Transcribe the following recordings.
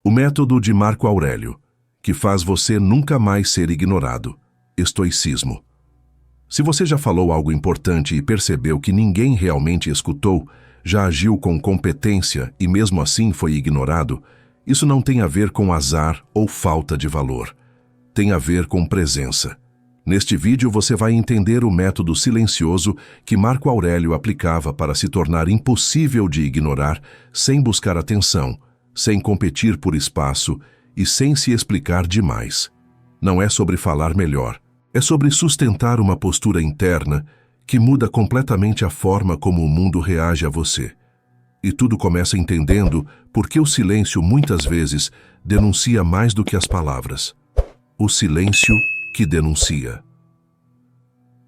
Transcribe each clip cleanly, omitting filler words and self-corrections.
O método de Marco Aurélio, que faz você nunca mais ser ignorado. Estoicismo. Se você já falou algo importante e percebeu que ninguém realmente escutou, já agiu com competência e mesmo assim foi ignorado, isso não tem a ver com azar ou falta de valor. Tem a ver com presença. Neste vídeo você vai entender o método silencioso que Marco Aurélio aplicava para se tornar impossível de ignorar sem buscar atenção, sem competir por espaço e sem se explicar demais. Não é sobre falar melhor, é sobre sustentar uma postura interna que muda completamente a forma como o mundo reage a você. E tudo começa entendendo por que o silêncio muitas vezes denuncia mais do que as palavras. O silêncio que denuncia.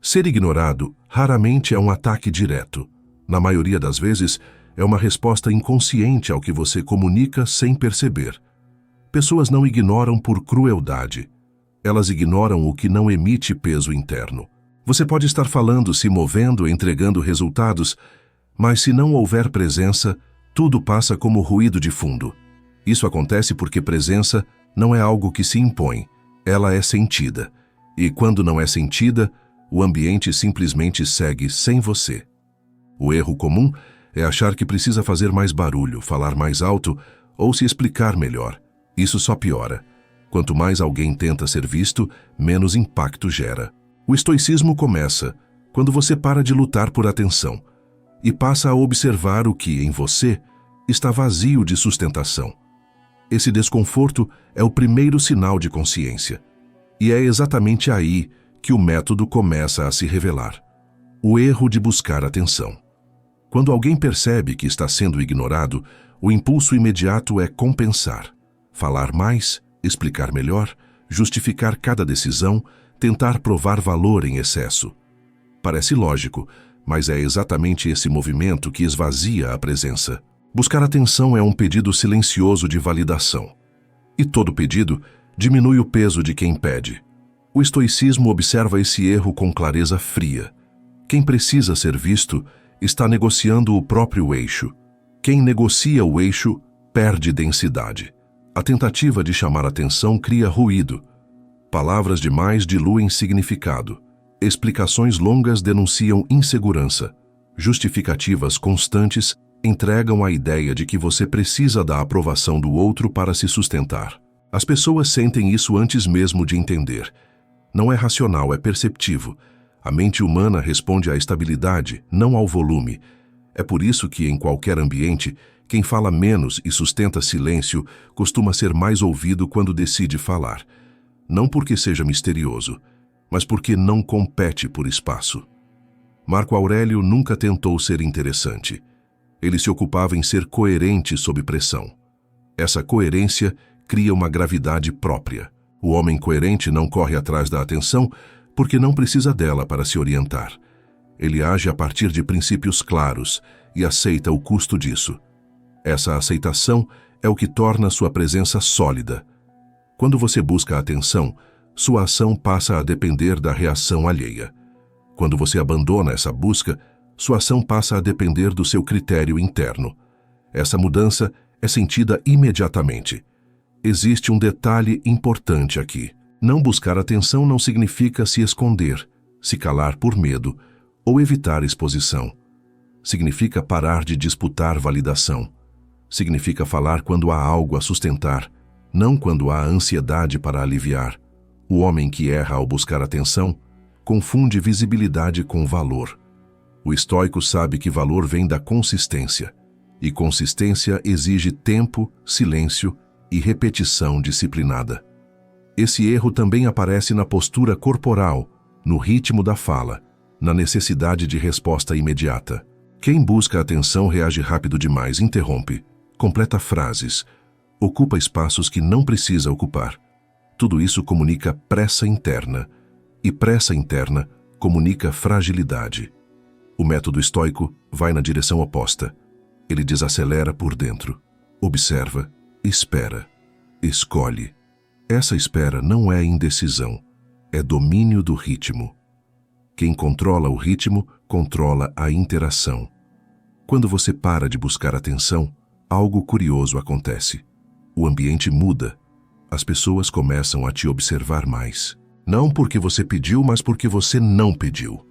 Ser ignorado raramente é um ataque direto. Na maioria das vezes, é uma resposta inconsciente ao que você comunica sem perceber. Pessoas não ignoram por crueldade. Elas ignoram o que não emite peso interno. Você pode estar falando, se movendo, entregando resultados, mas se não houver presença, tudo passa como ruído de fundo. Isso acontece porque presença não é algo que se impõe, ela é sentida. E quando não é sentida, o ambiente simplesmente segue sem você. O erro comum é achar que precisa fazer mais barulho, falar mais alto ou se explicar melhor. Isso só piora. Quanto mais alguém tenta ser visto, menos impacto gera. O estoicismo começa quando você para de lutar por atenção e passa a observar o que, em você, está vazio de sustentação. Esse desconforto é o primeiro sinal de consciência. E é exatamente aí que o método começa a se revelar. O erro de buscar atenção. Quando alguém percebe que está sendo ignorado, o impulso imediato é compensar. Falar mais, explicar melhor, justificar cada decisão, tentar provar valor em excesso. Parece lógico, mas é exatamente esse movimento que esvazia a presença. Buscar atenção é um pedido silencioso de validação. E todo pedido diminui o peso de quem pede. O estoicismo observa esse erro com clareza fria. Quem precisa ser visto está negociando o próprio eixo. Quem negocia o eixo perde densidade. A tentativa de chamar atenção cria ruído. Palavras demais diluem significado. Explicações longas denunciam insegurança. Justificativas constantes entregam a ideia de que você precisa da aprovação do outro para se sustentar. As pessoas sentem isso antes mesmo de entender. Não é racional, é perceptivo. A mente humana responde à estabilidade, não ao volume. É por isso que, em qualquer ambiente, quem fala menos e sustenta silêncio costuma ser mais ouvido quando decide falar. Não porque seja misterioso, mas porque não compete por espaço. Marco Aurélio nunca tentou ser interessante. Ele se ocupava em ser coerente sob pressão. Essa coerência cria uma gravidade própria. O homem coerente não corre atrás da atenção porque não precisa dela para se orientar. Ele age a partir de princípios claros e aceita o custo disso. Essa aceitação é o que torna sua presença sólida. Quando você busca a atenção, sua ação passa a depender da reação alheia. Quando você abandona essa busca, sua ação passa a depender do seu critério interno. Essa mudança é sentida imediatamente. Existe um detalhe importante aqui. Não buscar atenção não significa se esconder, se calar por medo ou evitar exposição. Significa parar de disputar validação. Significa falar quando há algo a sustentar, não quando há ansiedade para aliviar. O homem que erra ao buscar atenção confunde visibilidade com valor. O estoico sabe que valor vem da consistência, e consistência exige tempo, silêncio e repetição disciplinada. Esse erro também aparece na postura corporal, no ritmo da fala, na necessidade de resposta imediata. Quem busca atenção reage rápido demais, interrompe, completa frases, ocupa espaços que não precisa ocupar. Tudo isso comunica pressa interna, e pressa interna comunica fragilidade. O método estoico vai na direção oposta. Ele desacelera por dentro, observa, espera, escolhe. Essa espera não é indecisão, é domínio do ritmo. Quem controla o ritmo, controla a interação. Quando você para de buscar atenção, algo curioso acontece. O ambiente muda. As pessoas começam a te observar mais. Não porque você pediu, mas porque você não pediu.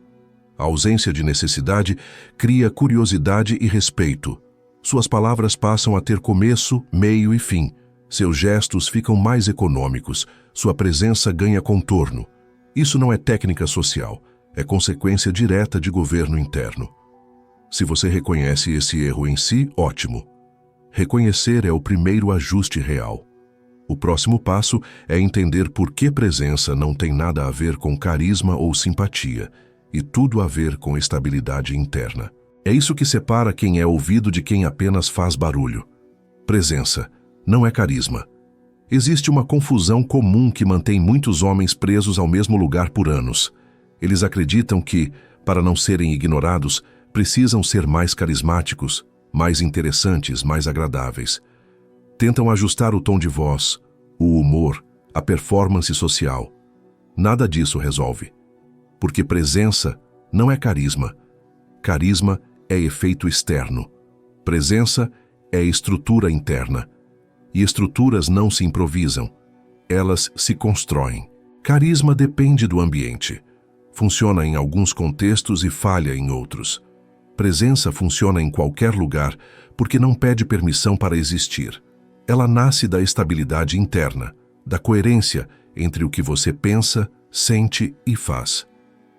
A ausência de necessidade cria curiosidade e respeito. Suas palavras passam a ter começo, meio e fim. Seus gestos ficam mais econômicos. Sua presença ganha contorno. Isso não é técnica social, é consequência direta de governo interno. Se você reconhece esse erro em si, ótimo. Reconhecer é o primeiro ajuste real. O próximo passo é entender por que presença não tem nada a ver com carisma ou simpatia, e tudo a ver com estabilidade interna. É isso que separa quem é ouvido de quem apenas faz barulho. Presença não é carisma. Existe uma confusão comum que mantém muitos homens presos ao mesmo lugar por anos. Eles acreditam que, para não serem ignorados, precisam ser mais carismáticos, mais interessantes, mais agradáveis. Tentam ajustar o tom de voz, o humor, a performance social. Nada disso resolve. Porque presença não é carisma. Carisma é efeito externo. Presença é estrutura interna. E estruturas não se improvisam. Elas se constroem. Carisma depende do ambiente. Funciona em alguns contextos e falha em outros. Presença funciona em qualquer lugar porque não pede permissão para existir. Ela nasce da estabilidade interna, da coerência entre o que você pensa, sente e faz.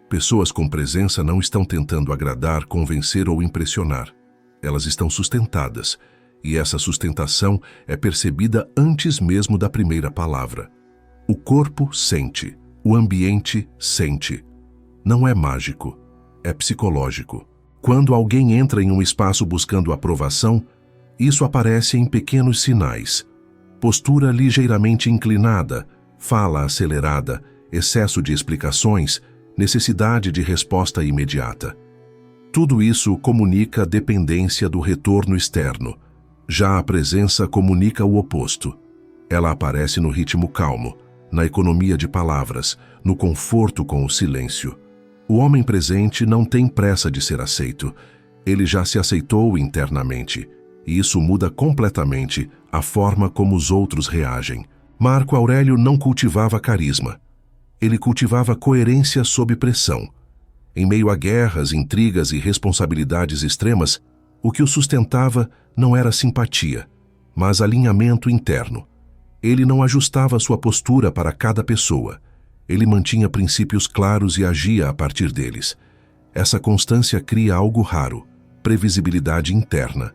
Pessoas com presença não estão tentando agradar, convencer ou impressionar. Elas estão sustentadas, e essa sustentação é percebida antes mesmo da primeira palavra. O corpo sente, o ambiente sente. Não é mágico, é psicológico. Quando alguém entra em um espaço buscando aprovação, isso aparece em pequenos sinais. Postura ligeiramente inclinada, fala acelerada, excesso de explicações, necessidade de resposta imediata. Tudo isso comunica dependência do retorno externo. Já a presença comunica o oposto. Ela aparece no ritmo calmo, na economia de palavras, no conforto com o silêncio. O homem presente não tem pressa de ser aceito. Ele já se aceitou internamente, e isso muda completamente a forma como os outros reagem. Marco Aurélio não cultivava carisma. Ele cultivava coerência sob pressão. Em meio a guerras, intrigas e responsabilidades extremas, o que o sustentava não era simpatia, mas alinhamento interno. Ele não ajustava sua postura para cada pessoa. Ele mantinha princípios claros e agia a partir deles. Essa constância cria algo raro, previsibilidade interna.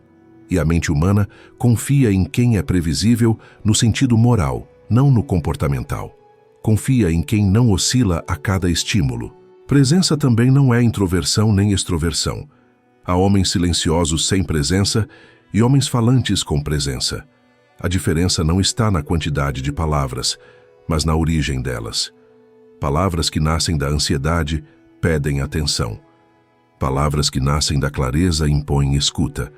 E a mente humana confia em quem é previsível no sentido moral, não no comportamental. Confia em quem não oscila a cada estímulo. Presença também não é introversão nem extroversão. Há homens silenciosos sem presença e homens falantes com presença. A diferença não está na quantidade de palavras, mas na origem delas. Palavras que nascem da ansiedade pedem atenção. Palavras que nascem da clareza impõem escuta.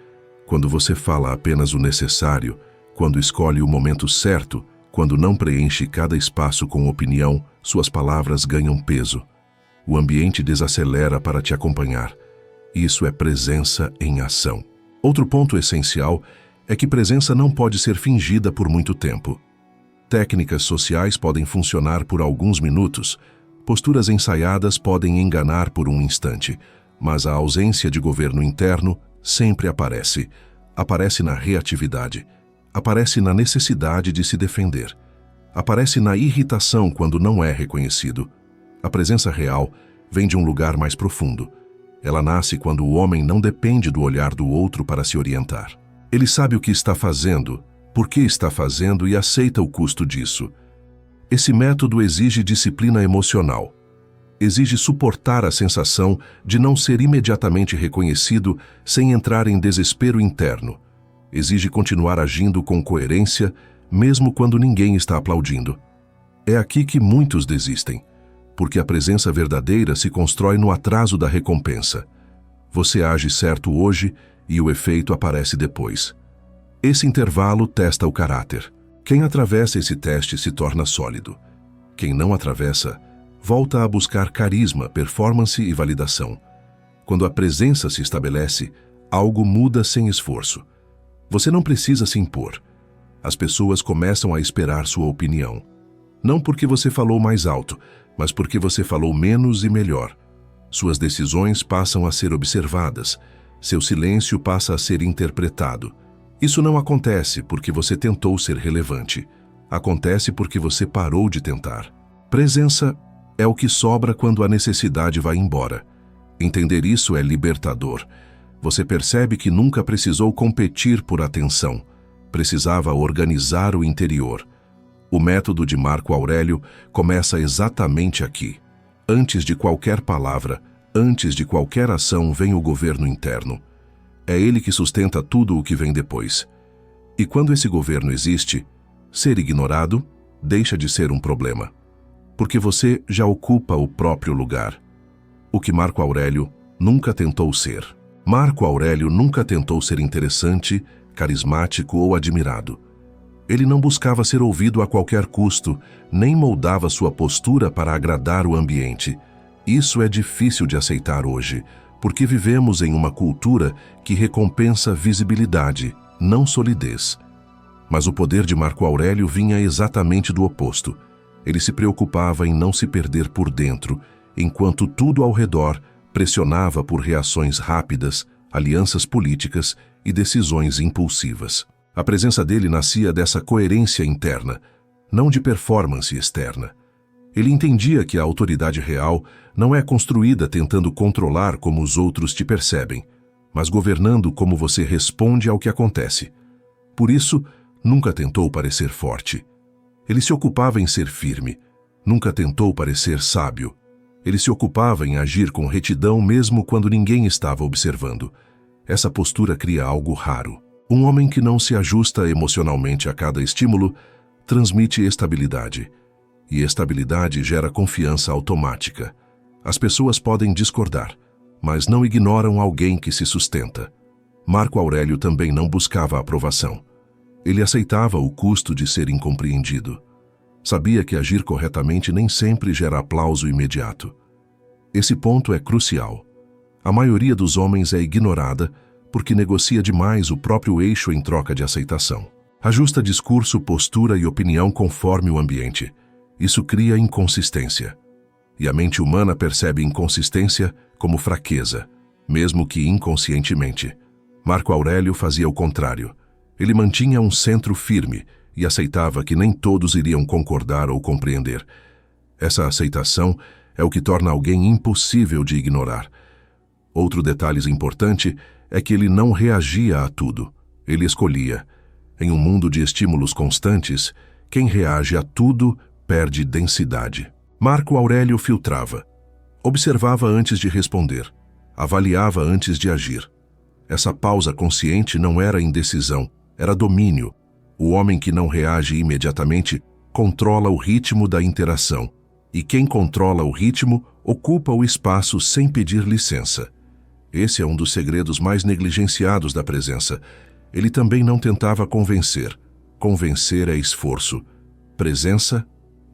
Quando você fala apenas o necessário, quando escolhe o momento certo, quando não preenche cada espaço com opinião, suas palavras ganham peso. O ambiente desacelera para te acompanhar. Isso é presença em ação. Outro ponto essencial é que presença não pode ser fingida por muito tempo. Técnicas sociais podem funcionar por alguns minutos, posturas ensaiadas podem enganar por um instante, mas a ausência de governo interno sempre aparece. Aparece na reatividade, aparece na necessidade de se defender, aparece na irritação quando não é reconhecido. A presença real vem de um lugar mais profundo. Ela nasce quando o homem não depende do olhar do outro para se orientar. Ele sabe o que está fazendo, por que está fazendo e aceita o custo disso. Esse método exige disciplina emocional. Exige suportar a sensação de não ser imediatamente reconhecido sem entrar em desespero interno. Exige continuar agindo com coerência, mesmo quando ninguém está aplaudindo. É aqui que muitos desistem, porque a presença verdadeira se constrói no atraso da recompensa. Você age certo hoje e o efeito aparece depois. Esse intervalo testa o caráter. Quem atravessa esse teste se torna sólido. Quem não atravessa, volta a buscar carisma, performance e validação. Quando a presença se estabelece, algo muda sem esforço. Você não precisa se impor. as pessoas começam a esperar sua opinião. Não porque você falou mais alto, mas porque você falou menos e melhor. Suas decisões passam a ser observadas. Seu silêncio passa a ser interpretado. Isso não acontece porque você tentou ser relevante. Acontece porque você parou de tentar. Presença é o que sobra quando a necessidade vai embora. Entender isso é libertador. Você percebe que nunca precisou competir por atenção. Precisava organizar o interior. O método de Marco Aurélio começa exatamente aqui. Antes de qualquer palavra, antes de qualquer ação, vem o governo interno. É ele que sustenta tudo o que vem depois. E quando esse governo existe, ser ignorado deixa de ser um problema. Porque você já ocupa o próprio lugar. O que Marco Aurélio nunca tentou ser. Marco Aurélio nunca tentou ser interessante, carismático ou admirado. Ele não buscava ser ouvido a qualquer custo, nem moldava sua postura para agradar o ambiente. Isso é difícil de aceitar hoje, porque vivemos em uma cultura que recompensa visibilidade, não solidez. Mas o poder de Marco Aurélio vinha exatamente do oposto. Ele se preocupava em não se perder por dentro, enquanto tudo ao redor pressionava por reações rápidas, alianças políticas e decisões impulsivas. A presença dele nascia dessa coerência interna, não de performance externa. Ele entendia que a autoridade real não é construída tentando controlar como os outros te percebem, mas governando como você responde ao que acontece. Por isso, nunca tentou parecer forte. Ele se ocupava em ser firme, nunca tentou parecer sábio. Ele se ocupava em agir com retidão mesmo quando ninguém estava observando. Essa postura cria algo raro. Um homem que não se ajusta emocionalmente a cada estímulo transmite estabilidade. E estabilidade gera confiança automática. As pessoas podem discordar, mas não ignoram alguém que se sustenta. Marco Aurélio também não buscava aprovação. Ele aceitava o custo de ser incompreendido. Sabia que agir corretamente nem sempre gera aplauso imediato. Esse ponto é crucial. A maioria dos homens é ignorada porque negocia demais o próprio eixo em troca de aceitação. Ajusta discurso, postura e opinião conforme o ambiente. Isso cria inconsistência. E a mente humana percebe inconsistência como fraqueza, mesmo que inconscientemente. Marco Aurélio fazia o contrário. Ele mantinha um centro firme e aceitava que nem todos iriam concordar ou compreender. Essa aceitação é o que torna alguém impossível de ignorar. Outro detalhe importante é que ele não reagia a tudo. Ele escolhia. Em um mundo de estímulos constantes, quem reage a tudo perde densidade. Marco Aurélio filtrava. Observava antes de responder. Avaliava antes de agir. Essa pausa consciente não era indecisão, era domínio. O homem que não reage imediatamente controla o ritmo da interação. E quem controla o ritmo ocupa o espaço sem pedir licença. Esse é um dos segredos mais negligenciados da presença. Ele também não tentava convencer. Convencer é esforço. Presença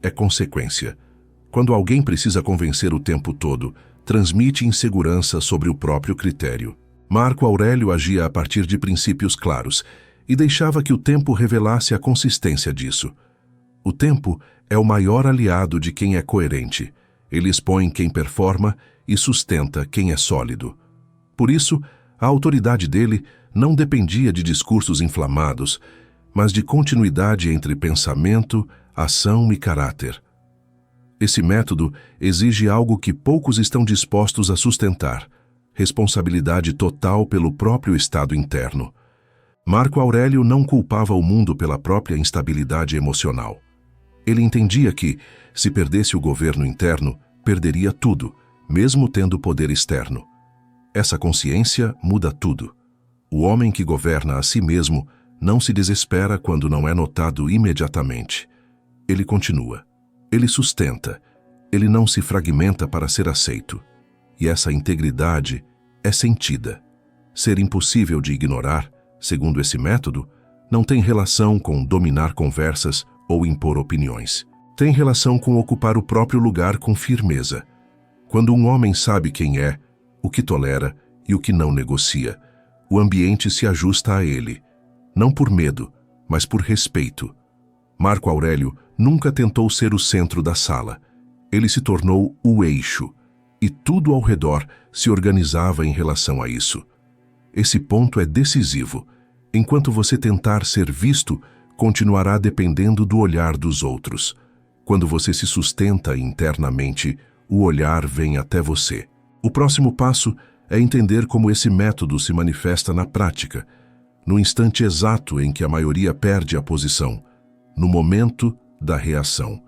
é consequência. Quando alguém precisa convencer o tempo todo, transmite insegurança sobre o próprio critério. Marco Aurélio agia a partir de princípios claros e deixava que o tempo revelasse a consistência disso. O tempo é o maior aliado de quem é coerente. Ele expõe quem performa e sustenta quem é sólido. Por isso, a autoridade dele não dependia de discursos inflamados, mas de continuidade entre pensamento, ação e caráter. Esse método exige algo que poucos estão dispostos a sustentar: responsabilidade total pelo próprio estado interno. Marco Aurélio não culpava o mundo pela própria instabilidade emocional. Ele entendia que, se perdesse o governo interno, perderia tudo, mesmo tendo poder externo. Essa consciência muda tudo. O homem que governa a si mesmo não se desespera quando não é notado imediatamente. Ele continua. Ele sustenta. Ele não se fragmenta para ser aceito. E essa integridade é sentida. Ser impossível de ignorar, segundo esse método, não tem relação com dominar conversas ou impor opiniões. Tem relação com ocupar o próprio lugar com firmeza. Quando um homem sabe quem é, o que tolera e o que não negocia, o ambiente se ajusta a ele, não por medo, mas por respeito. Marco Aurélio nunca tentou ser o centro da sala. Ele se tornou o eixo, e tudo ao redor se organizava em relação a isso. Esse ponto é decisivo. Enquanto você tentar ser visto, continuará dependendo do olhar dos outros. Quando você se sustenta internamente, o olhar vem até você. O próximo passo é entender como esse método se manifesta na prática, no instante exato em que a maioria perde a posição, no momento da reação.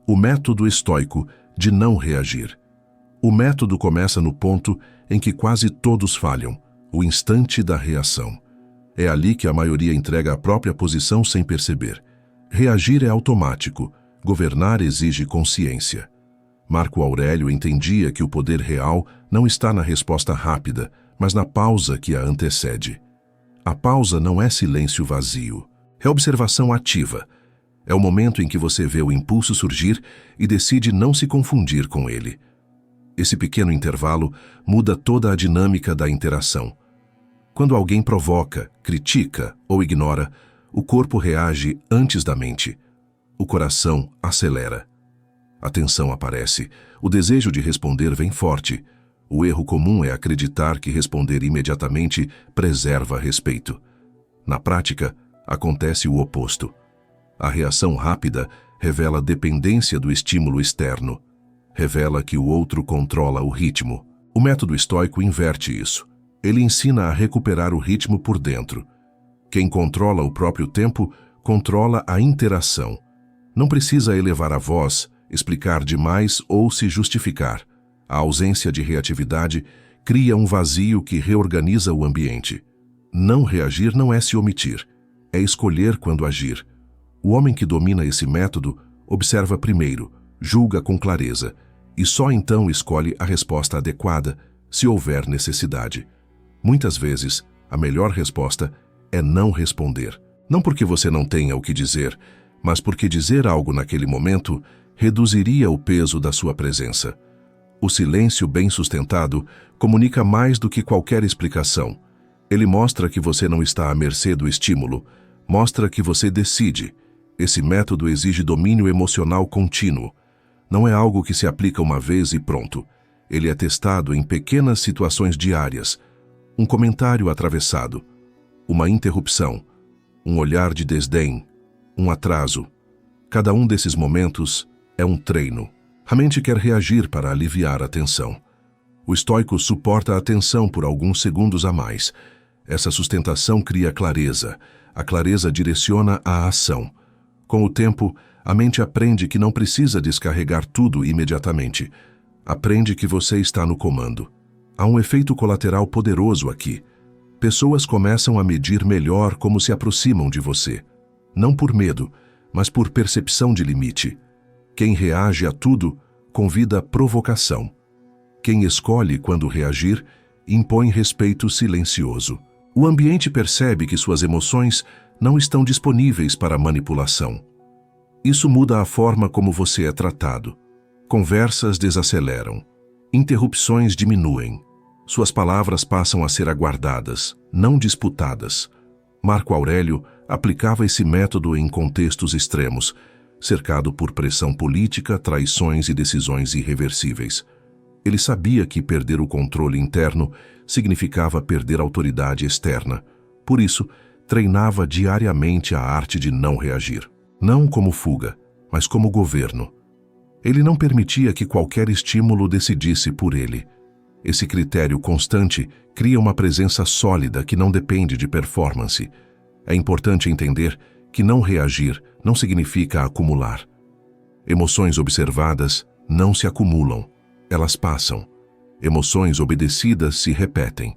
O método estoico de não reagir. O método começa no ponto em que quase todos falham, o instante da reação. É ali que a maioria entrega a própria posição sem perceber. Reagir é automático, governar exige consciência. Marco Aurélio entendia que o poder real não está na resposta rápida, mas na pausa que a antecede. A pausa não é silêncio vazio, é observação ativa. É o momento em que você vê o impulso surgir e decide não se confundir com ele. Esse pequeno intervalo muda toda a dinâmica da interação. Quando alguém provoca, critica ou ignora, o corpo reage antes da mente. O coração acelera. A tensão aparece, o desejo de responder vem forte. O erro comum é acreditar que responder imediatamente preserva respeito. Na prática, acontece o oposto. A reação rápida revela dependência do estímulo externo. Revela que o outro controla o ritmo. O método estoico inverte isso. Ele ensina a recuperar o ritmo por dentro. Quem controla o próprio tempo, controla a interação. Não precisa elevar a voz, explicar demais ou se justificar. A ausência de reatividade cria um vazio que reorganiza o ambiente. Não reagir não é se omitir, é escolher quando agir. O homem que domina esse método observa primeiro, julga com clareza, e só então escolhe a resposta adequada, se houver necessidade. Muitas vezes, a melhor resposta é não responder. Não porque você não tenha o que dizer, mas porque dizer algo naquele momento reduziria o peso da sua presença. O silêncio bem sustentado comunica mais do que qualquer explicação. Ele mostra que você não está à mercê do estímulo, mostra que você decide. Esse método exige domínio emocional contínuo. Não é algo que se aplica uma vez e pronto. Ele é testado em pequenas situações diárias. Um comentário atravessado, uma interrupção, um olhar de desdém, um atraso. Cada um desses momentos é um treino. A mente quer reagir para aliviar a tensão. O estoico suporta a tensão por alguns segundos a mais. Essa sustentação cria clareza. A clareza direciona a ação. Com o tempo, a mente aprende que não precisa descarregar tudo imediatamente. Aprende que você está no comando. Há um efeito colateral poderoso aqui. Pessoas começam a medir melhor como se aproximam de você. Não por medo, mas por percepção de limite. Quem reage a tudo convida provocação. Quem escolhe quando reagir impõe respeito silencioso. O ambiente percebe que suas emoções não estão disponíveis para manipulação. Isso muda a forma como você é tratado. Conversas desaceleram. Interrupções diminuem. Suas palavras passam a ser aguardadas, não disputadas. Marco Aurélio aplicava esse método em contextos extremos, cercado por pressão política, traições e decisões irreversíveis. Ele sabia que perder o controle interno significava perder a autoridade externa. Por isso, treinava diariamente a arte de não reagir. Não como fuga, mas como governo. Ele não permitia que qualquer estímulo decidisse por ele. Esse critério constante cria uma presença sólida que não depende de performance. É importante entender que não reagir não significa acumular. Emoções observadas não se acumulam, elas passam. Emoções obedecidas se repetem.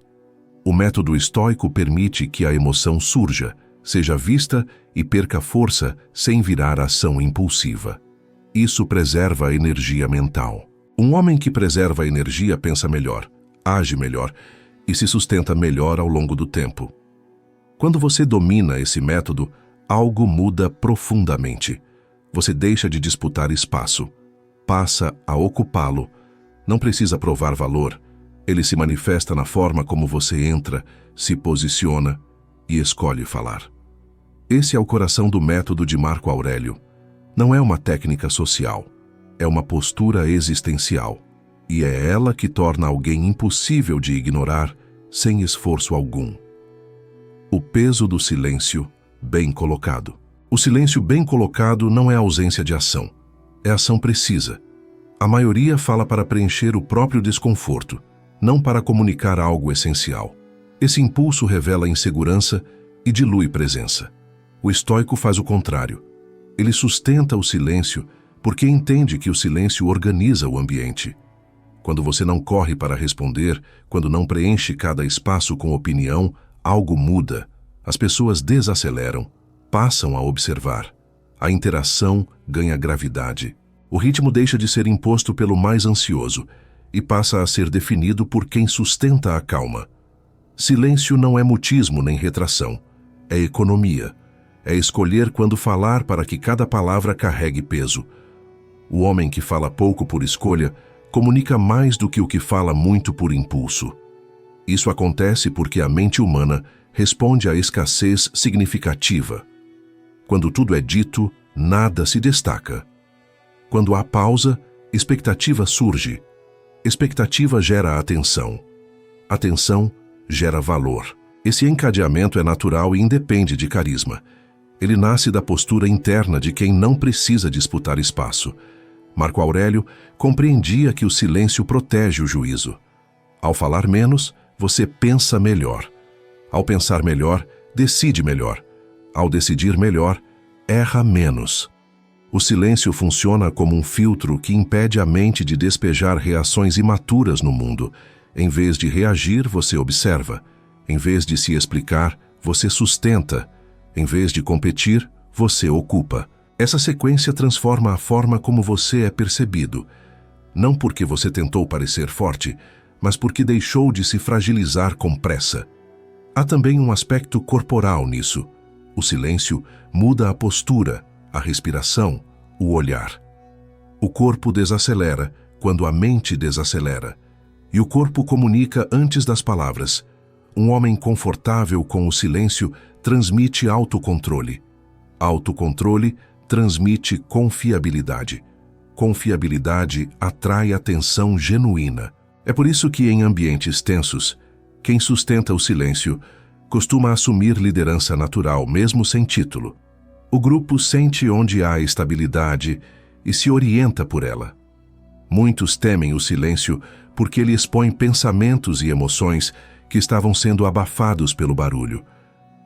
O método estoico permite que a emoção surja, seja vista e perca força sem virar ação impulsiva. Isso preserva a energia mental. Um homem que preserva a energia pensa melhor, age melhor e se sustenta melhor ao longo do tempo. Quando você domina esse método, algo muda profundamente. Você deixa de disputar espaço, passa a ocupá-lo. Não precisa provar valor. Ele se manifesta na forma como você entra, se posiciona e escolhe falar. Esse é o coração do método de Marco Aurélio. Não é uma técnica social, é uma postura existencial. E é ela que torna alguém impossível de ignorar sem esforço algum. O peso do silêncio bem colocado. O silêncio bem colocado não é ausência de ação, é ação precisa. A maioria fala para preencher o próprio desconforto, não para comunicar algo essencial. Esse impulso revela insegurança e dilui presença. O estoico faz o contrário. Ele sustenta o silêncio porque entende que o silêncio organiza o ambiente. Quando você não corre para responder, quando não preenche cada espaço com opinião, algo muda. As pessoas desaceleram, passam a observar. A interação ganha gravidade. O ritmo deixa de ser imposto pelo mais ansioso e passa a ser definido por quem sustenta a calma. Silêncio não é mutismo nem retração. É economia. É escolher quando falar para que cada palavra carregue peso. O homem que fala pouco por escolha comunica mais do que o que fala muito por impulso. Isso acontece porque a mente humana responde à escassez significativa. Quando tudo é dito, nada se destaca. Quando há pausa, expectativa surge. Expectativa gera atenção. Atenção gera valor. Esse encadeamento é natural e independe de carisma. Ele nasce da postura interna de quem não precisa disputar espaço. Marco Aurélio compreendia que o silêncio protege o juízo. Ao falar menos, você pensa melhor. Ao pensar melhor, decide melhor. Ao decidir melhor, erra menos. O silêncio funciona como um filtro que impede a mente de despejar reações imaturas no mundo. Em vez de reagir, você observa. Em vez de se explicar, você sustenta. Em vez de competir, você ocupa. Essa sequência transforma a forma como você é percebido. Não porque você tentou parecer forte, mas porque deixou de se fragilizar com pressa. Há também um aspecto corporal nisso. O silêncio muda a postura, a respiração, o olhar. O corpo desacelera quando a mente desacelera. E o corpo comunica antes das palavras. Um homem confortável com o silêncio transmite autocontrole. Autocontrole transmite confiabilidade. Confiabilidade atrai atenção genuína. É por isso que, em ambientes tensos, quem sustenta o silêncio costuma assumir liderança natural, mesmo sem título. O grupo sente onde há estabilidade e se orienta por ela. Muitos temem o silêncio porque ele expõe pensamentos e emoções que estavam sendo abafados pelo barulho.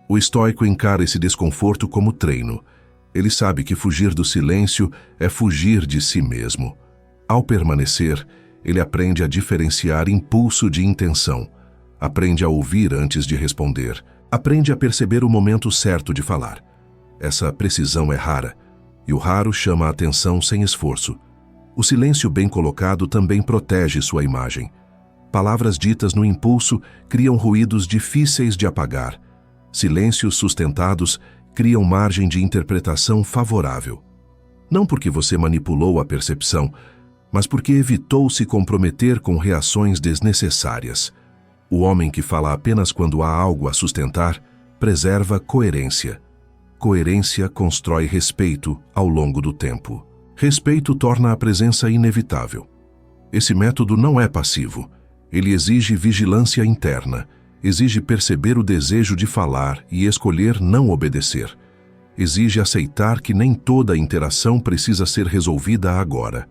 O estoico encara esse desconforto como treino. Ele sabe que fugir do silêncio é fugir de si mesmo. Ao permanecer, ele aprende a diferenciar impulso de intenção. Aprende a ouvir antes de responder. Aprende a perceber o momento certo de falar. Essa precisão é rara, e o raro chama a atenção sem esforço. O silêncio bem colocado também protege sua imagem. Palavras ditas no impulso criam ruídos difíceis de apagar. Silêncios sustentados criam margem de interpretação favorável. Não porque você manipulou a percepção, mas porque evitou se comprometer com reações desnecessárias. O homem que fala apenas quando há algo a sustentar preserva coerência. Coerência constrói respeito ao longo do tempo. Respeito torna a presença inevitável. Esse método não é passivo. Ele exige vigilância interna, exige perceber o desejo de falar e escolher não obedecer. Exige aceitar que nem toda interação precisa ser resolvida agora.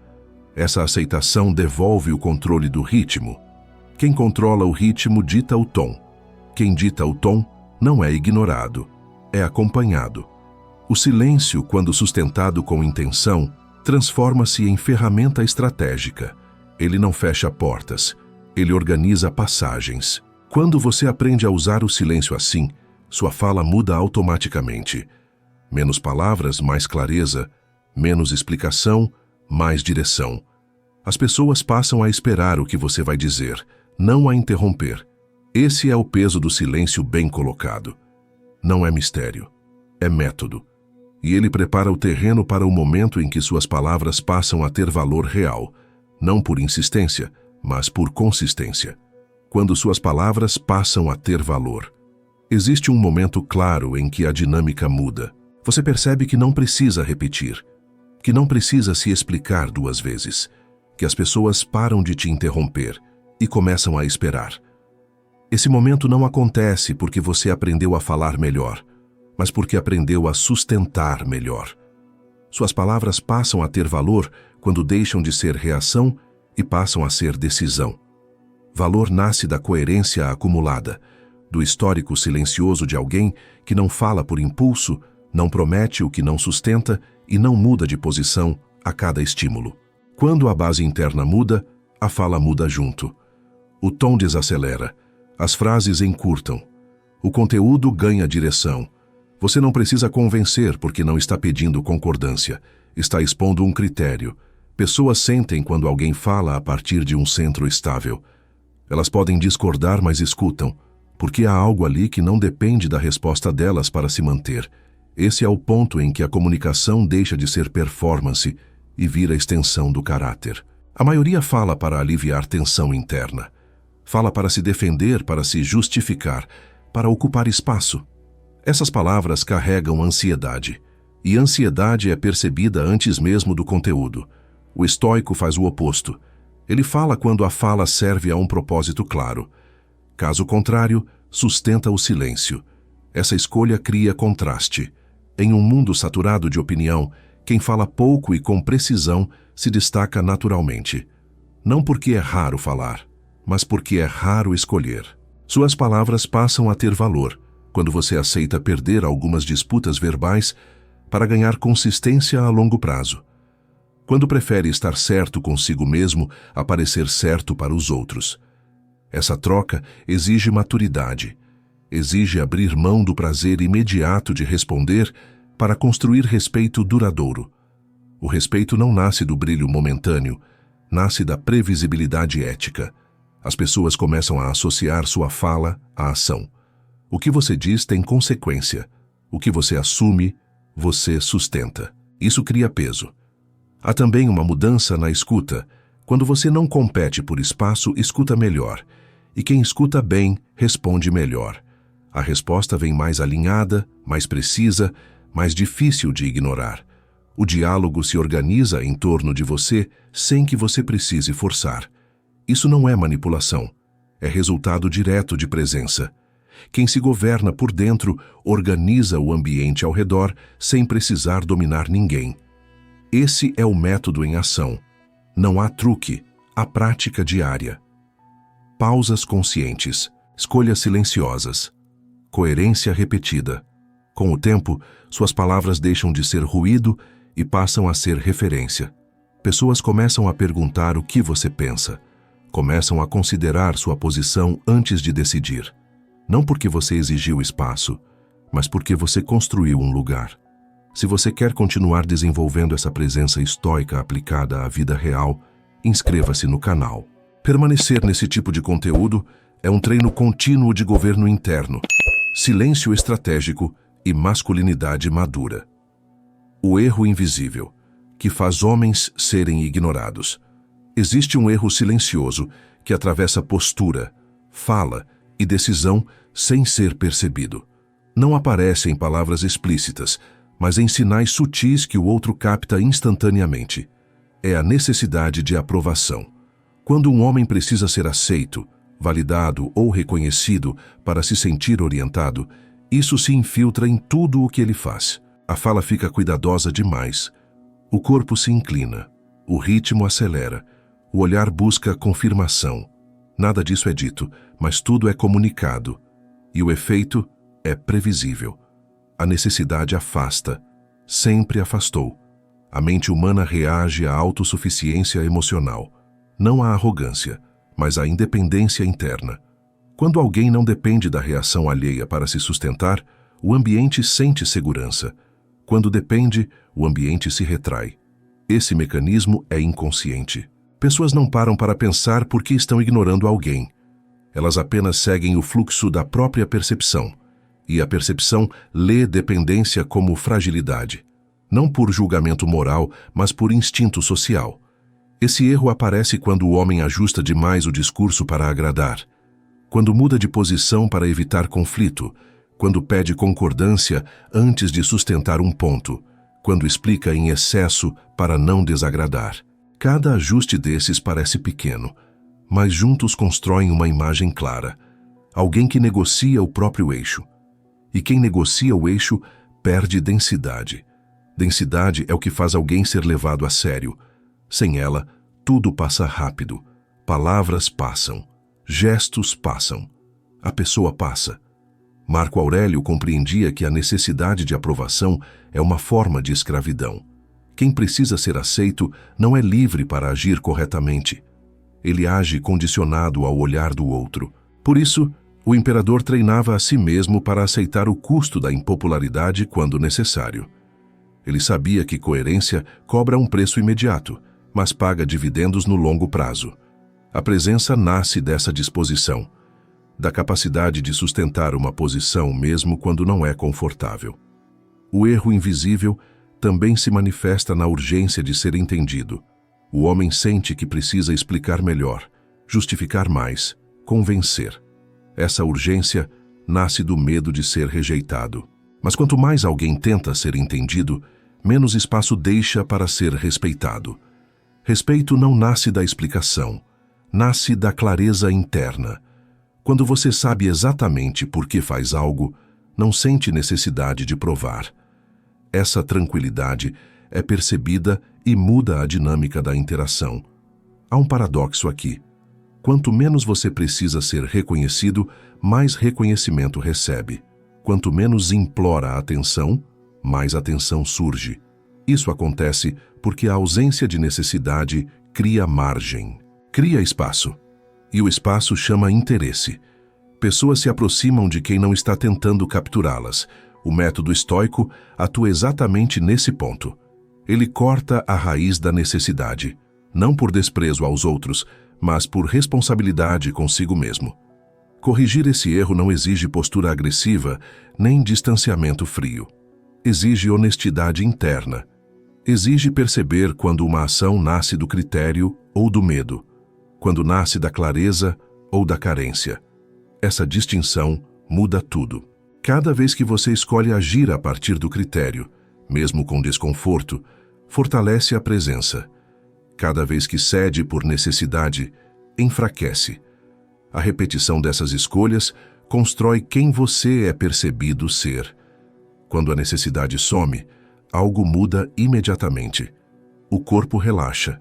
Essa aceitação devolve o controle do ritmo. Quem controla o ritmo dita o tom. Quem dita o tom não é ignorado, é acompanhado. O silêncio, quando sustentado com intenção, transforma-se em ferramenta estratégica. Ele não fecha portas, ele organiza passagens. Quando você aprende a usar o silêncio assim, sua fala muda automaticamente. Menos palavras, mais clareza. Menos explicação, mais direção. As pessoas passam a esperar o que você vai dizer, não a interromper. Esse é o peso do silêncio bem colocado. Não é mistério, é método. E ele prepara o terreno para o momento em que suas palavras passam a ter valor real, não por insistência, mas por consistência. Quando suas palavras passam a ter valor. Existe um momento claro em que a dinâmica muda. Você percebe que não precisa repetir, que não precisa se explicar duas vezes, que as pessoas param de te interromper e começam a esperar. Esse momento não acontece porque você aprendeu a falar melhor, mas porque aprendeu a sustentar melhor. Suas palavras passam a ter valor quando deixam de ser reação e passam a ser decisão. Valor nasce da coerência acumulada, do histórico silencioso de alguém que não fala por impulso, não promete o que não sustenta e não muda de posição a cada estímulo. Quando a base interna muda, a fala muda junto. O tom desacelera, as frases encurtam, o conteúdo ganha direção. Você não precisa convencer porque não está pedindo concordância, está expondo um critério. Pessoas sentem quando alguém fala a partir de um centro estável. Elas podem discordar, mas escutam, porque há algo ali que não depende da resposta delas para se manter. Esse é o ponto em que a comunicação deixa de ser performance e vira extensão do caráter. A maioria fala para aliviar tensão interna. Fala para se defender, para se justificar, para ocupar espaço. Essas palavras carregam ansiedade, e ansiedade é percebida antes mesmo do conteúdo. O estoico faz o oposto. Ele fala quando a fala serve a um propósito claro. Caso contrário, sustenta o silêncio. Essa escolha cria contraste. Em um mundo saturado de opinião, quem fala pouco e com precisão se destaca naturalmente. Não porque é raro falar, mas porque é raro escolher. Suas palavras passam a ter valor quando você aceita perder algumas disputas verbais para ganhar consistência a longo prazo. Quando prefere estar certo consigo mesmo a parecer certo para os outros. Essa troca exige maturidade, exige abrir mão do prazer imediato de responder para construir respeito duradouro. O respeito não nasce do brilho momentâneo, nasce da previsibilidade ética. As pessoas começam a associar sua fala à ação. O que você diz tem consequência. O que você assume, você sustenta. Isso cria peso. Há também uma mudança na escuta. Quando você não compete por espaço, escuta melhor. E quem escuta bem, responde melhor. A resposta vem mais alinhada, mais precisa, mais difícil de ignorar. O diálogo se organiza em torno de você sem que você precise forçar. Isso não é manipulação. É resultado direto de presença. Quem se governa por dentro organiza o ambiente ao redor sem precisar dominar ninguém. Esse é o método em ação. Não há truque, há prática diária. Pausas conscientes, escolhas silenciosas, coerência repetida. Com o tempo, suas palavras deixam de ser ruído e passam a ser referência. Pessoas começam a perguntar o que você pensa. Começam a considerar sua posição antes de decidir. Não porque você exigiu espaço, mas porque você construiu um lugar. Se você quer continuar desenvolvendo essa presença estoica aplicada à vida real, inscreva-se no canal. Permanecer nesse tipo de conteúdo é um treino contínuo de governo interno, silêncio estratégico e masculinidade madura. O erro invisível, que faz homens serem ignorados. Existe um erro silencioso que atravessa postura, fala e decisão sem ser percebido. Não aparece em palavras explícitas, mas em sinais sutis que o outro capta instantaneamente. É a necessidade de aprovação. Quando um homem precisa ser aceito, validado ou reconhecido para se sentir orientado, isso se infiltra em tudo o que ele faz. A fala fica cuidadosa demais. O corpo se inclina, o ritmo acelera, o olhar busca confirmação. Nada disso é dito, mas tudo é comunicado. E o efeito é previsível. A necessidade afasta, sempre afastou. A mente humana reage à autossuficiência emocional. Não à arrogância, mas à independência interna. Quando alguém não depende da reação alheia para se sustentar, o ambiente sente segurança. Quando depende, o ambiente se retrai. Esse mecanismo é inconsciente. Pessoas não param para pensar por que estão ignorando alguém. Elas apenas seguem o fluxo da própria percepção. E a percepção lê dependência como fragilidade. Não por julgamento moral, mas por instinto social. Esse erro aparece quando o homem ajusta demais o discurso para agradar. Quando muda de posição para evitar conflito. quando pede concordância antes de sustentar um ponto, quando explica em excesso para não desagradar. Cada ajuste desses parece pequeno, mas juntos constroem uma imagem clara. Alguém que negocia o próprio eixo. E quem negocia o eixo perde densidade. Densidade é o que faz alguém ser levado a sério. Sem ela, tudo passa rápido. Palavras passam. Gestos passam. A pessoa passa. Marco Aurélio compreendia que a necessidade de aprovação é uma forma de escravidão. Quem precisa ser aceito não é livre para agir corretamente. Ele age condicionado ao olhar do outro. Por isso, o imperador treinava a si mesmo para aceitar o custo da impopularidade quando necessário. Ele sabia que coerência cobra um preço imediato, mas paga dividendos no longo prazo. A presença nasce dessa disposição, da capacidade de sustentar uma posição mesmo quando não é confortável. O erro invisível também se manifesta na urgência de ser entendido. O homem sente que precisa explicar melhor, justificar mais, convencer. Essa urgência nasce do medo de ser rejeitado. Mas quanto mais alguém tenta ser entendido, menos espaço deixa para ser respeitado. Respeito não nasce da explicação, nasce da clareza interna. Quando você sabe exatamente por que faz algo, não sente necessidade de provar. Essa tranquilidade é percebida e muda a dinâmica da interação. Há um paradoxo aqui. Quanto menos você precisa ser reconhecido, mais reconhecimento recebe. Quanto menos implora a atenção, mais atenção surge. Isso acontece porque a ausência de necessidade cria margem, cria espaço. E o espaço chama interesse. Pessoas se aproximam de quem não está tentando capturá-las. O método estoico atua exatamente nesse ponto. Ele corta a raiz da necessidade, não por desprezo aos outros, mas por responsabilidade consigo mesmo. Corrigir esse erro não exige postura agressiva, nem distanciamento frio. Exige honestidade interna. Exige perceber quando uma ação nasce do critério ou do medo, quando nasce da clareza ou da carência. Essa distinção muda tudo. Cada vez que você escolhe agir a partir do critério, mesmo com desconforto, fortalece a presença. Cada vez que cede por necessidade, enfraquece. A repetição dessas escolhas constrói quem você é percebido ser. Quando a necessidade some, algo muda imediatamente. O corpo relaxa,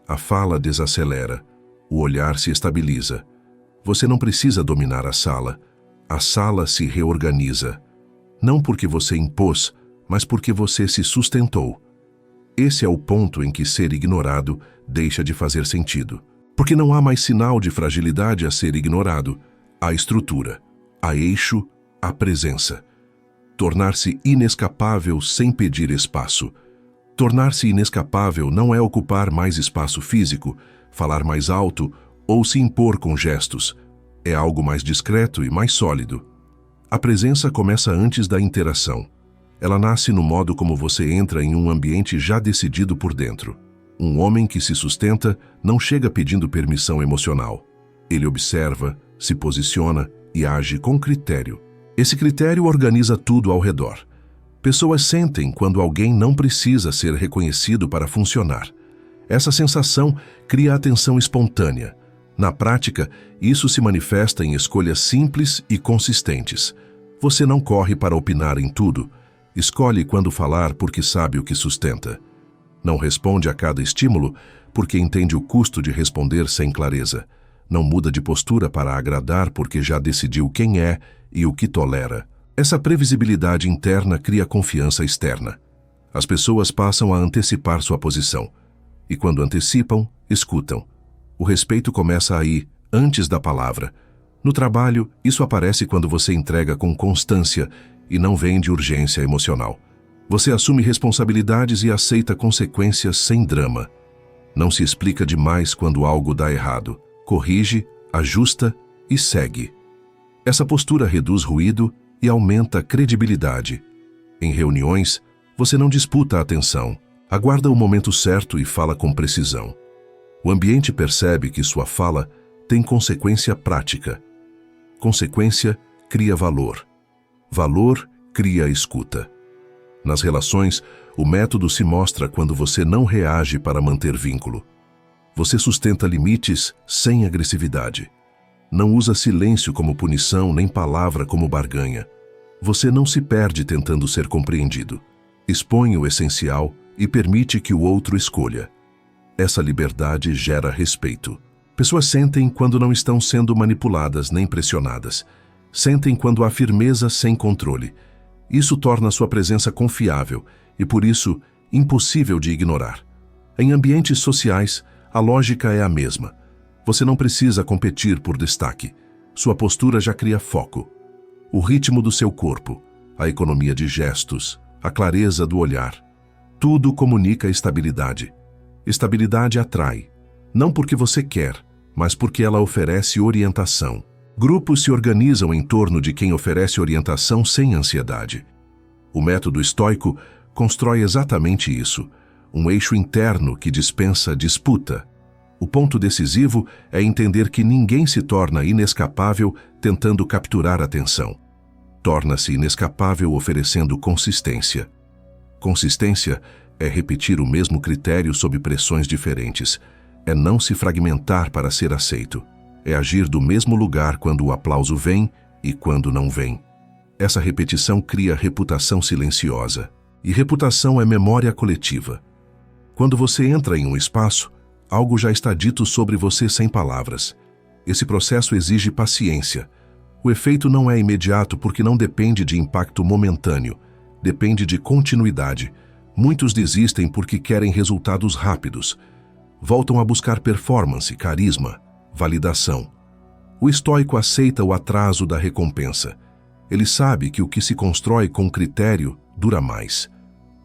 a fala desacelera, o olhar se estabiliza. Você não precisa dominar a sala se reorganiza. Não porque você impôs, mas porque você se sustentou. Esse é o ponto em que ser ignorado deixa de fazer sentido. Porque não há mais sinal de fragilidade a ser ignorado. Há estrutura, há eixo, há presença. Tornar-se inescapável sem pedir espaço. Tornar-se inescapável não é ocupar mais espaço físico, falar mais alto ou se impor com gestos. É algo mais discreto e mais sólido. A presença começa antes da interação. Ela nasce no modo como você entra em um ambiente já decidido por dentro. Um homem que se sustenta não chega pedindo permissão emocional. Ele observa, se posiciona e age com critério. Esse critério organiza tudo ao redor. Pessoas sentem quando alguém não precisa ser reconhecido para funcionar. Essa sensação cria atenção espontânea. Na prática, isso se manifesta em escolhas simples e consistentes. Você não corre para opinar em tudo. Escolhe quando falar porque sabe o que sustenta. Não responde a cada estímulo porque entende o custo de responder sem clareza. Não muda de postura para agradar porque já decidiu quem é e o que tolera. Essa previsibilidade interna cria confiança externa. As pessoas passam a antecipar sua posição. E quando antecipam, escutam. O respeito começa aí, antes da palavra. No trabalho, isso aparece quando você entrega com constância e não vem de urgência emocional. Você assume responsabilidades e aceita consequências sem drama. Não se explica demais quando algo dá errado. Corrige, ajusta e segue. Essa postura reduz ruído e aumenta a credibilidade. Em reuniões, você não disputa a atenção. Aguarda o momento certo e fala com precisão. O ambiente percebe que sua fala tem consequência prática. Consequência cria valor. Valor cria escuta. Nas relações, o método se mostra quando você não reage para manter vínculo. Você sustenta limites sem agressividade. Não usa silêncio como punição, nem palavra como barganha. Você não se perde tentando ser compreendido. Expõe o essencial e permite que o outro escolha. Essa liberdade gera respeito. Pessoas sentem quando não estão sendo manipuladas nem pressionadas. Sentem quando há firmeza sem controle. Isso torna sua presença confiável e, por isso, impossível de ignorar. Em ambientes sociais, a lógica é a mesma. Você não precisa competir por destaque. Sua postura já cria foco. O ritmo do seu corpo, a economia de gestos, a clareza do olhar. Tudo comunica estabilidade. Estabilidade atrai, não porque você quer, mas porque ela oferece orientação. Grupos se organizam em torno de quem oferece orientação sem ansiedade. O método estoico constrói exatamente isso, um eixo interno que dispensa disputa. O ponto decisivo é entender que ninguém se torna inescapável tentando capturar atenção. Torna-se inescapável oferecendo consistência. Consistência é repetir o mesmo critério sob pressões diferentes. É não se fragmentar para ser aceito. É agir do mesmo lugar quando o aplauso vem e quando não vem. Essa repetição cria reputação silenciosa. E reputação é memória coletiva. Quando você entra em um espaço, algo já está dito sobre você sem palavras. Esse processo exige paciência. O efeito não é imediato porque não depende de impacto momentâneo. Depende de continuidade. Muitos desistem porque querem resultados rápidos. Voltam a buscar performance, carisma, validação. O estoico aceita o atraso da recompensa. Ele sabe que o que se constrói com critério dura mais.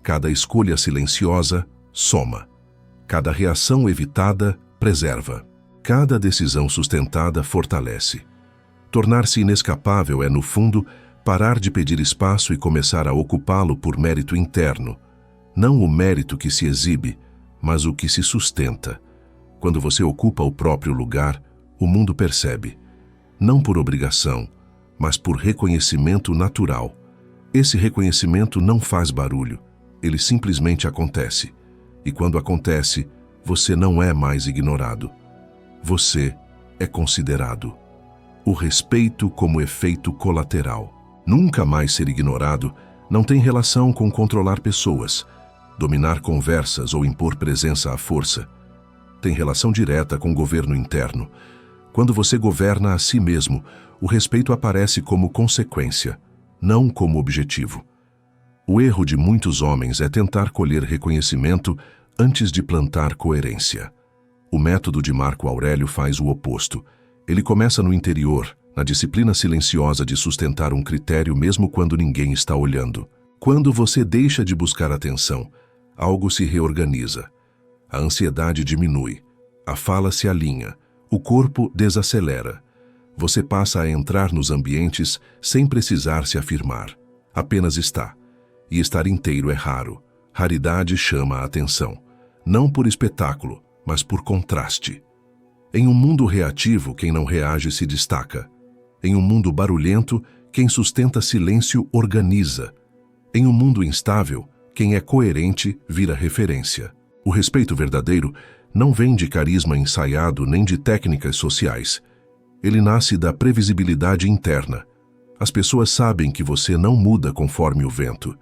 Cada escolha silenciosa soma. Cada reação evitada preserva. Cada decisão sustentada fortalece. Tornar-se inescapável é, no fundo, parar de pedir espaço e começar a ocupá-lo por mérito interno. Não o mérito que se exibe, mas o que se sustenta. Quando você ocupa o próprio lugar, o mundo percebe. Não por obrigação, mas por reconhecimento natural. Esse reconhecimento não faz barulho, ele simplesmente acontece. E quando acontece, você não é mais ignorado. Você é considerado. O respeito como efeito colateral. Nunca mais ser ignorado não tem relação com controlar pessoas, dominar conversas ou impor presença à força. Tem relação direta com governo interno. Quando você governa a si mesmo, o respeito aparece como consequência, não como objetivo. O erro de muitos homens é tentar colher reconhecimento antes de plantar coerência. O método de Marco Aurélio faz o oposto. Ele começa no interior, na disciplina silenciosa de sustentar um critério mesmo quando ninguém está olhando. Quando você deixa de buscar atenção, algo se reorganiza. A ansiedade diminui, a fala se alinha, o corpo desacelera. Você passa a entrar nos ambientes sem precisar se afirmar. Apenas está. E estar inteiro é raro. Raridade chama a atenção. Não por espetáculo, mas por contraste. Em um mundo reativo, quem não reage se destaca. Em um mundo barulhento, quem sustenta silêncio organiza. Em um mundo instável, quem é coerente vira referência. O respeito verdadeiro não vem de carisma ensaiado nem de técnicas sociais. Ele nasce da previsibilidade interna. As pessoas sabem que você não muda conforme o vento.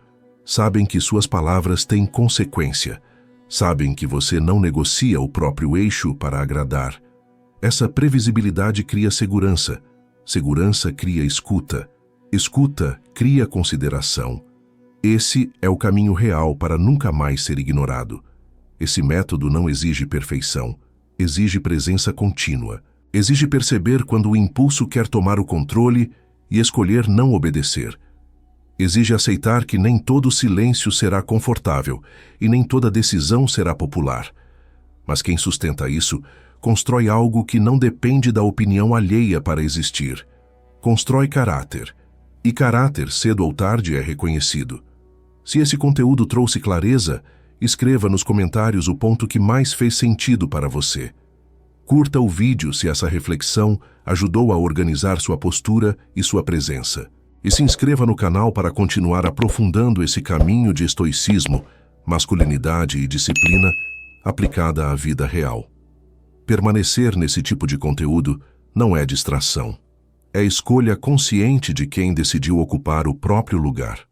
Sabem que suas palavras têm consequência. Sabem que você não negocia o próprio eixo para agradar. Essa previsibilidade cria segurança. Segurança cria escuta. Escuta cria consideração. Esse é o caminho real para nunca mais ser ignorado. Esse método não exige perfeição, exige presença contínua. Exige perceber quando o impulso quer tomar o controle e escolher não obedecer. Exige aceitar que nem todo silêncio será confortável e nem toda decisão será popular. Mas quem sustenta isso, constrói algo que não depende da opinião alheia para existir. Constrói caráter. E caráter, cedo ou tarde, é reconhecido. Se esse conteúdo trouxe clareza, escreva nos comentários o ponto que mais fez sentido para você. Curta o vídeo se essa reflexão ajudou a organizar sua postura e sua presença. E se inscreva no canal para continuar aprofundando esse caminho de estoicismo, masculinidade e disciplina aplicada à vida real. Permanecer nesse tipo de conteúdo não é distração. É escolha consciente de quem decidiu ocupar o próprio lugar.